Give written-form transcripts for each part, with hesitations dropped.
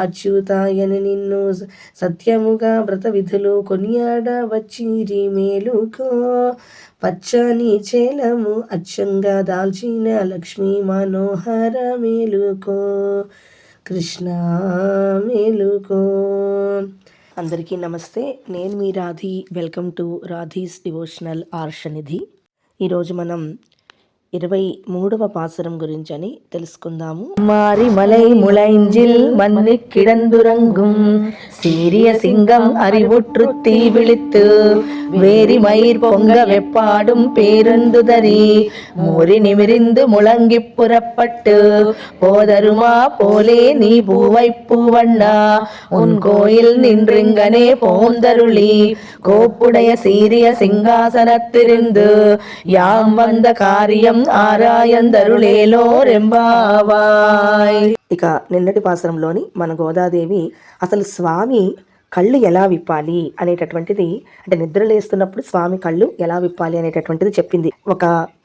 అచ్యుతాయని నిన్ను సత్యముగా వ్రత విధులు కొనియాడ వచ్చిరి మేలుకో. పచ్చని చేలము అచ్చంగా దాల్చిన లక్ష్మీ మనోహర మేలుకో, కృష్ణ మేలుకో. అందరికీ నమస్తే, నేను మీ Radhi. Welcome to Radhi's devotional Arshanidhi. ఈరోజు మనం 23వ పాసురం గురించని తెలుసుకుందాము. మారి మలై ముళైంజిల్ మన్ని కిడందురంగుం சீரிய சிங்கம் அறிவுற்றுத்தி விழித்து வேரி மயிர் பொங்க வெப்பாடும் பேருந்துதறி மூறி நிமிரிந்து முழங்கி புறப்பட்டு போதருமா போலே நீ பூவை பூவண்ணா உன் கோயில் நின்றிங்கனே போந்தருளி கோப்புடைய சீரிய சிங்காசனத்திருந்து யாம் வந்த காரியம் ఆరాయందరులేలో రెంబావాయ్. ఇక నిన్నటి పాసురంలోని మన గోదాదేవి అసలు స్వామి కళ్ళు ఎలా విప్పాలి అనేటటువంటిది, అంటే నిద్రలేస్తున్నప్పుడు స్వామి కళ్ళు ఎలా విప్పాలి అనేటటువంటిది చెప్పింది. ఒక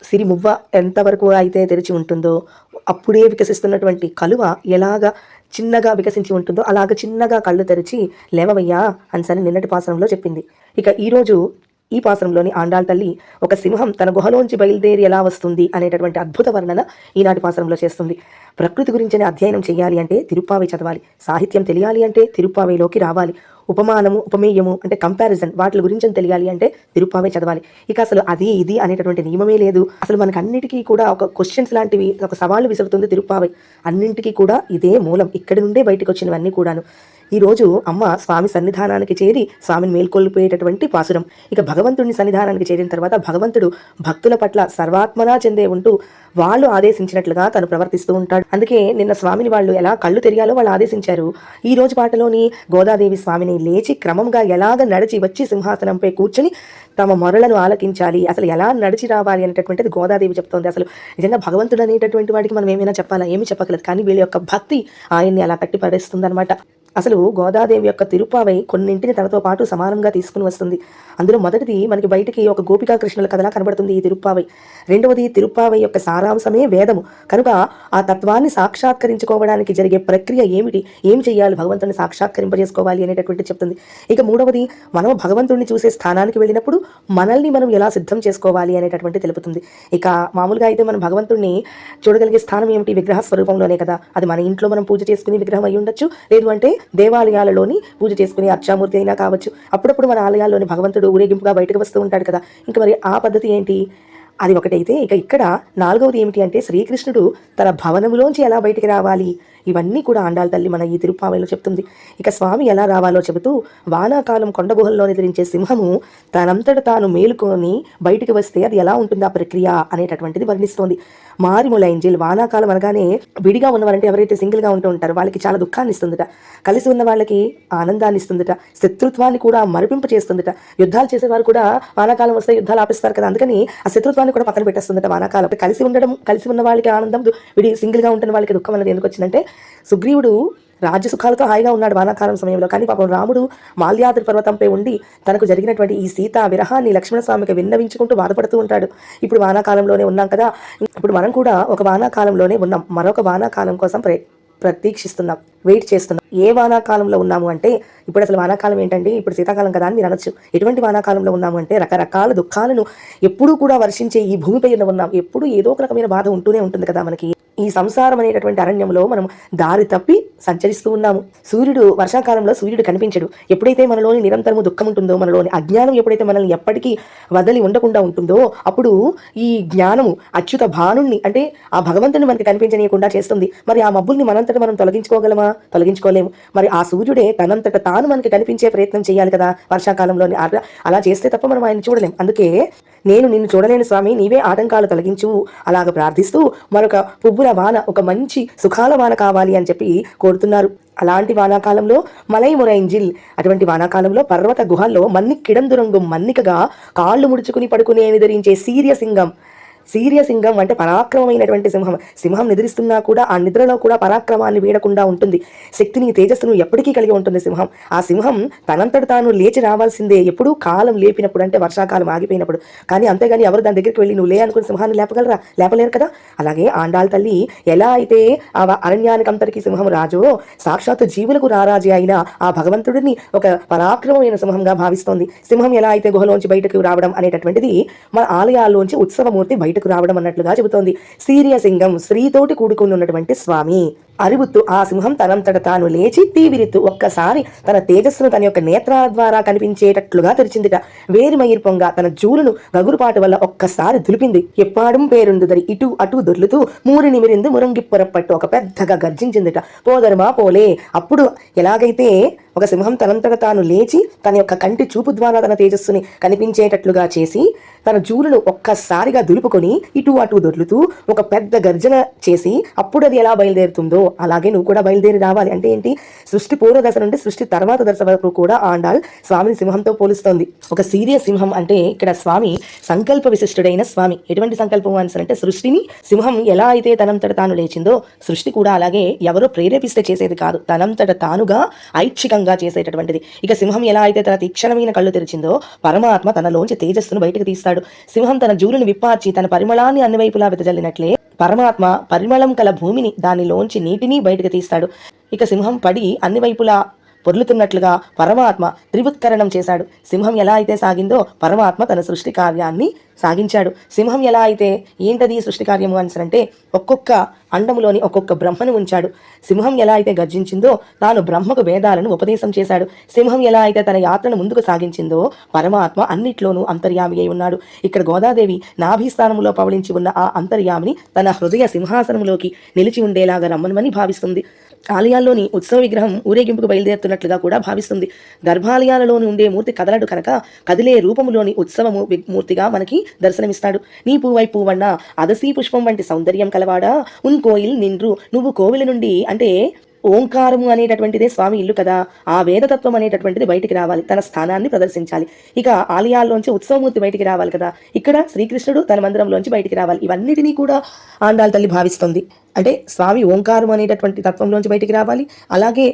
సిరి మువ్వ ఎంతవరకు అయితే తెరిచి ఉంటుందో అప్పుడే వికసిస్తున్నటువంటి కలువ ఎలాగా చిన్నగా వికసించి ఉంటుందో అలాగ చిన్నగా కళ్ళు తెరిచి లేవవయ్యా అని నిన్నటి పాసురంలో చెప్పింది. ఇక ఈరోజు ఈ పాసురంలోని ఆండాళ్ తల్లి ఒక సింహం తన గుహలోంచి బయలుదేరి ఎలా వస్తుంది అనేటటువంటి అద్భుత వర్ణన ఈనాటి పాసురంలో చేస్తుంది. ప్రకృతి గురించి అధ్యయనం చేయాలి అంటే తిరుప్పావై చదవాలి, సాహిత్యం తెలియాలి అంటే తిరుప్పావైలోకి రావాలి, ఉపమానము ఉపమేయము అంటే కంపారిజన్ వాటి గురించి తెలియాలి అంటే తిరుప్పావై చదవాలి. ఇక అసలు అది ఇది అనేటటువంటి నియమమే లేదు. అసలు మనకు అన్నిటికీ కూడా ఒక క్వశ్చన్స్ లాంటివి, ఒక సవాళ్ళు విసురుతుంది తిరుప్పావై. అన్నింటికీ కూడా ఇదే మూలం, ఇక్కడి నుండే బయటకు వచ్చినవన్నీ కూడాను. ఈరోజు అమ్మ స్వామి సన్నిధానానికి చేరి స్వామిని మేల్కొల్పోయేటటువంటి పాసురం. ఇక భగవంతుడిని సన్నిధానానికి చేరిన తర్వాత భగవంతుడు భక్తుల పట్ల సర్వాత్మనా చెందే ఉంటూ వాళ్ళు ఆదేశించినట్లుగా తను ప్రవర్తిస్తూ ఉంటాడు. అందుకే నిన్న స్వామిని వాళ్ళు ఎలా కళ్ళు తెరియాలో వాళ్ళు ఆదేశించారు. ఈ రోజు పాటలోని గోదాదేవి స్వామిని లేచి క్రమంగా ఎలాగ నడిచి వచ్చి సింహాసనంపై కూర్చుని తమ మొరలను ఆలకించాలి, అసలు ఎలా నడిచి రావాలి అనేటటువంటిది గోదాదేవి చెప్తోంది. అసలు నిజంగా భగవంతుడు అనేటటువంటి వాడికి మనం ఏమైనా చెప్పాలా? ఏమీ చెప్పకలేదు. కానీ వీళ్ళ యొక్క భక్తి ఆయన్ని అలా కట్టి పడేస్తుంది అనమాట. అసలు గోదాదేవి యొక్క తిరుప్పావై కొన్నింటిని తనతో పాటు సమానంగా తీసుకుని వస్తుంది. అందులో మొదటిది మనకి బయటికి ఒక గోపికా కృష్ణుల కథలా కనబడుతుంది ఈ తిరుప్పావై. రెండవది తిరుప్పావై యొక్క సారాంశమే వేదము కనుక ఆ తత్వాన్ని సాక్షాత్కరించుకోవడానికి జరిగే ప్రక్రియ ఏమిటి, ఏం చేయాలి, భగవంతుడిని సాక్షాత్కరింపజేసుకోవాలి అనేటటువంటి చెప్తుంది. ఇక మూడవది మనం భగవంతుడిని చూసే స్థానానికి వెళ్ళినప్పుడు మనల్ని మనం ఎలా సిద్ధం చేసుకోవాలి అనేటటువంటి తెలుపుతుంది. ఇక మామూలుగా అయితే మనం భగవంతుడిని చూడగలిగే స్థానం ఏమిటి? విగ్రహ స్వరూపంలోనే కదా. అది మన ఇంట్లో మనం పూజ చేసుకుని విగ్రహం అయి ఉండొచ్చు, లేదు అంటే దేవాలయాలలోని పూజ చేసుకునే అర్చామూర్తి అయినా కావచ్చు. అప్పుడప్పుడు మన ఆలయాల్లోని భగవంతుడు ఊరేగింపుగా బయటకు వస్తూ ఉంటాడు కదా. ఇంకా మరి ఆ పద్ధతి ఏంటి? అది ఒకటైతే ఇక ఇక్కడ నాలుగవది ఏమిటి అంటే శ్రీకృష్ణుడు తన భవనములోంచి ఎలా బయటికి రావాలి, ఇవన్నీ కూడా ఆండాళ్ తల్లి మన ఈ తిరుప్పావైలో చెప్తుంది. ఇక స్వామి ఎలా రావాలో చెబుతూ వానాకాలం కొండగుహల్లో నిద్రించే సింహము తనంతట తాను మేలుకొని బయటికి వస్తే అది ఎలా ఉంటుంది ఆ ప్రక్రియ అనేటటువంటిది వర్ణిస్తోంది. మారిముల ఏంజిల్, వానాకాలం అనగానే విడిగా ఉన్నవారంటే ఎవరైతే సింగిల్గా ఉంటూ ఉంటారో వాళ్ళకి చాలా దుఃఖాన్ని ఇస్తుందట, కలిసి ఉన్న వాళ్ళకి ఆనందాన్ని ఇస్తుందట, శత్రుత్వాన్ని కూడా మరిపింప చేస్తుందట. యుద్ధాలు చేసేవారు కూడా వానాకాలం వస్తే యుద్ధాలు ఆపిస్తారు కదా, అందుకని ఆ శత్రుత్వాన్ని కూడా పక్కన పెట్టేస్తుందట వానాకాలం. కలిసి ఉన్న వాళ్ళకి ఆనందం, విడి సింగిల్గా ఉంటున్న వాళ్ళకి దుఃఖం అనేది ఎందుకు వచ్చిందంటే సుగ్రీవుడు రాజ్య సుఖాలతో హాయిగా ఉన్నాడు వానాకాలం సమయంలో. కానీ పాపం రాముడు మాల్యాద్రి పర్వతంపై ఉండి తనకు జరిగినటువంటి ఈ సీతా విరహాన్ని లక్ష్మణస్వామికి విన్నవించుకుంటూ బాధపడుతూ ఉంటాడు. ఇప్పుడు వానాకాలంలోనే ఉన్నాం కదా, ఇప్పుడు మనం కూడా ఒక వానాకాలంలోనే ఉన్నాం. మరొక వానాకాలం కోసం ప్రతీక్షిస్తున్నాం, వెయిట్ చేస్తున్నాం. ఏ వానాకాలంలో ఉన్నాము అంటే ఇప్పుడు అసలు వానాకాలం ఏంటండి, ఇప్పుడు శీతాకాలం కదా అని మీరు అనొచ్చు. ఎటువంటి వానాకాలంలో ఉన్నాము అంటే రకరకాల దుఃఖాలను ఎప్పుడూ కూడా వర్షించే ఈ భూమిపై ఉన్నాం. ఎప్పుడూ ఏదో ఒక రకమైన బాధ ఉంటూనే ఉంటుంది కదా మనకి. ఈ సంసారం అనేటటువంటి అరణ్యంలో మనం దారి తప్పి సంచరిస్తూ ఉన్నాము. వర్షాకాలంలో సూర్యుడు కనిపించడు. ఎప్పుడైతే మనలోని నిరంతరము దుఃఖం ఉంటుందో, మనలోని అజ్ఞానం ఎప్పుడైతే మనల్ని ఎప్పటికీ వదలి ఉండకుండా ఉంటుందో అప్పుడు ఈ జ్ఞానము అచ్యుత భానుణ్ణి అంటే ఆ భగవంతుని మనకి కనిపించనీయకుండా చేస్తుంది. మరి ఆ మబ్బుల్ని మనంతట మనం తొలగించుకోగలమా? తొలగించుకోలేము. మరి ఆ సూర్యుడే తనంతట తాను మనకి కనిపించే ప్రయత్నం చేయాలి కదా వర్షాకాలంలోని. అలా చేస్తే తప్ప మనం ఆయన చూడలేం. అందుకే నేను నిన్ను చూడలేను స్వామి, నీవే ఆటంకాలు తొలగించు అలాగ ప్రార్థిస్తూ మరొక పువ్వుల వాన, ఒక మంచి సుఖాల వాన కావాలి అని చెప్పి కోరుతున్నారు. అలాంటి వానాకాలంలో మలై మురైంజిల్, అటువంటి వానాకాలంలో పర్వత గుహల్లో మన్ని కిడందురంగు మన్నికగా కాళ్ళు ముడుచుకుని పడుకునే నిద్రించే సీర్య సింగం. సీరియసింగం అంటే పరాక్రమమైనటువంటి సింహం. సింహం నిద్రిస్తున్నా కూడా ఆ నిద్రలో కూడా పరాక్రమాన్ని వీడకుండా ఉంటుంది. శక్తిని, తేజస్సును ఎప్పటికీ కలిగి ఉంటుంది సింహం. ఆ సింహం తనంతట తాను లేచి రావాల్సిందే, ఎప్పుడూ కాలం లేపినప్పుడు, అంటే వర్షాకాలం ఆగిపోయినప్పుడు. కానీ అంతేగాని ఎవరు దాని దగ్గరికి వెళ్ళి నువ్వు లే అనుకుని సింహాన్ని లేపగలరా? లేపలేరు కదా. అలాగే ఆండాళ్ తల్లి ఎలా అయితే ఆ అరణ్యానికంతటికి సింహం రాజో, సాక్షాత్తు జీవులకు రారాజే అయిన ఆ భగవంతుడిని ఒక పరాక్రమమైన సింహంగా భావిస్తోంది. సింహం ఎలా అయితే గుహలోంచి బయటకు రావడం అనేటటువంటిది మన ఆలయాల్లోంచి ఉత్సవమూర్తి బయటకు రావడం అన్నట్లుగా చెబుతోంది. సీరియసింగం, స్త్రీతోటి కూడుకుని ఉన్నటువంటి స్వామి. అరివుత్తు, ఆ సింహం తనంతట తాను లేచి తీవిరిత్తు, ఒక్కసారి తన తేజస్సును తన యొక్క నేత్రాల ద్వారా కనిపించేటట్లుగా తెరిచిందిట. వేరిమయిర్ పొంగ, తన జూలును గగురుపాటు వల్ల ఒక్కసారి దులిపింది. ఎప్పాడం పేరుందుదరి, ఇటు అటు దొర్లుతూ మూరి నిమిరిందు మురంగి పొరపట్టు, ఒక పెద్దగా గర్జించిందిట. పోదరమా పోలే. అప్పుడు ఎలాగైతే ఒక సింహం తనంతట తాను లేచి తన యొక్క కంటి చూపు ద్వారా తన తేజస్సుని కనిపించేటట్లుగా చేసి తన జూలును ఒక్కసారిగా దులుపుకొని ఇటు అటు దొర్లుతూ ఒక పెద్ద గర్జన చేసి అప్పుడు అది ఎలా బయలుదేరుతుందో అలాగే నువ్వు కూడా బయలుదేరి రావాలి. అంటే ఏంటి? సృష్టి పూర్వ దశ నుండి సృష్టి తర్వాత దశ వరకు కూడా ఆండాళ్ స్వామిని సింహంతో పోలుస్తోంది. ఒక సీరియస్ సింహం అంటే ఇక్కడ స్వామి సంకల్ప విశిష్టుడైన స్వామి. ఎటువంటి సంకల్పం అంటే సృష్టిని సింహం ఎలా అయితే తనంతట తాను లేచిందో సృష్టి కూడా అలాగే ఎవరో ప్రేరేపిస్తే చేసేది కాదు, తనంతట తానుగా ఐచ్ఛికంగా చేసేటటువంటిది. ఇక సింహం ఎలా అయితే తన తీక్షణమైన కళ్ళు తెరిచిందో పరమాత్మ తనలోంచి తేజస్సును బయటకు తీస్తాడు. సింహం తన జూలును విప్పార్చి తన పరిమళాన్ని అన్ని వైపులా వెదజల్లినట్లే పరమాత్మ పరిమళం కల భూమిని, దానిలోంచి నీటిని బయటకు తీస్తాడు. ఇక సింహం పడి అన్ని వైపులా పొర్లుతున్నట్లుగా పరమాత్మ త్రివుత్కరణం చేశాడు. సింహం ఎలా అయితే సాగిందో పరమాత్మ తన సృష్టి కార్యాన్ని సాగించాడు. సింహం ఎలా అయితే ఏంటది సృష్టి కార్యము అంటే ఒక్కొక్క అండములోని ఒక్కొక్క బ్రహ్మను ఉంచాడు. సింహం ఎలా అయితే గర్జించిందో తాను బ్రహ్మకు వేదాలను ఉపదేశం చేశాడు. సింహం ఎలా అయితే తన యాత్రను ముందుకు సాగించిందో పరమాత్మ అన్నిట్లోనూ అంతర్యామి అయి ఉన్నాడు. ఇక్కడ గోదాదేవి నాభీస్థానములో పవళించి ఉన్న ఆ అంతర్యామిని తన హృదయ సింహాసనములోకి నిలిచి ఉండేలాగా రమ్మనమని భావిస్తుంది. ఆలయాల్లోని ఉత్సవ విగ్రహం ఊరేగింపుకు బయలుదేరుతున్నట్లుగా కూడా భావిస్తుంది. గర్భాలయాలలోని ఉండే మూర్తి కదలడు కనుక కదిలే రూపములోని ఉత్సవము మూర్తిగా మనకి దర్శనమిస్తాడు. నీ పూవై పూవన్న అదసీ పుష్పం వంటి సౌందర్యం కలవాడా ఉన్ కోయిల్ నిండ్రు, నువ్వు కోవిల నుండి అంటే ఓంకారము అనేటటువంటిదే స్వామి ఇల్లు కదా, ఆ వేదతత్వం అనేటటువంటిది బయటికి రావాలి, తన స్థానాన్ని ప్రదర్శించాలి. ఇక ఆలయాల్లోంచి ఉత్సవమూర్తి బయటికి రావాలి కదా, ఇక్కడ శ్రీకృష్ణుడు తన మందిరంలోంచి బయటికి రావాలి. ఇవన్నిటినీ కూడా ఆండాళ్ తల్లి భావిస్తుంది. అంటే స్వామి ఓంకారం అనేటటువంటి తత్వంలోంచి బయటికి రావాలి, అలాగే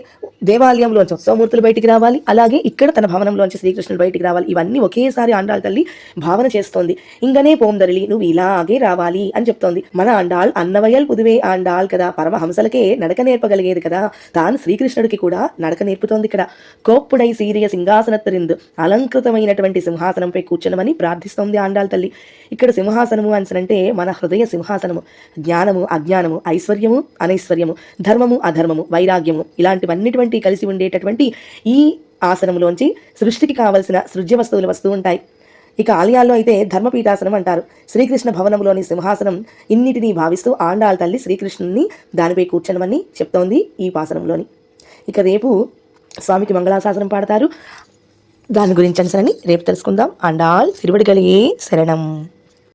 దేవాలయంలోంచి ఉత్సవమూర్తులు బయటికి రావాలి, అలాగే ఇక్కడ తన భవనంలోంచి శ్రీకృష్ణుడు బయటికి రావాలి. ఇవన్నీ ఒకేసారి ఆండాళ్ తల్లి భావన చేస్తోంది. ఇంగనే పోందరలి, నువ్వు ఇలాగే రావాలి అని చెప్తోంది. మన ఆండాళ్ అన్నవయల్ పుదువే ఆండాళ్ కదా, పరమహంసలకే నడక నేర్పగలిగేది కదా, తాను శ్రీకృష్ణుడికి కూడా నడక నేర్పుతోంది. ఇక్కడ కోప్పుడై సీరియ సింహాసనత్తరిందు, అలంకృతమైనటువంటి సింహాసనంపై కూర్చునమని ప్రార్థిస్తోంది ఆండాళ్ తల్లి. ఇక్కడ సింహాసనము అంటే మన హృదయ సింహాసనము. జ్ఞానము అజ్ఞానము, ఐశ్వర్యము అనైశ్వర్యము, ధర్మము అధర్మము, వైరాగ్యము ఇలాంటివన్నిటువంటి కలిసి ఉండేటటువంటి ఈ ఆసనంలోంచి సృష్టికి కావలసిన సృజ్య వస్తువులు వస్తూ ఉంటాయి. ఇక ఆలయాల్లో అయితే ధర్మపీఠాసనం అంటారు. శ్రీకృష్ణ భవనంలోని సింహాసనం ఇన్నిటినీ భావిస్తూ ఆండాళ్ తల్లి శ్రీకృష్ణుని దానిపై కూర్చొనమని చెప్తోంది ఈ పాసనంలోని. ఇక రేపు స్వామికి మంగళాశాసనం పాడతారు. దాని గురించి రేపు తెలుసుకుందాం. ఆండాళ్ తిరువడిగలిగే శరణం.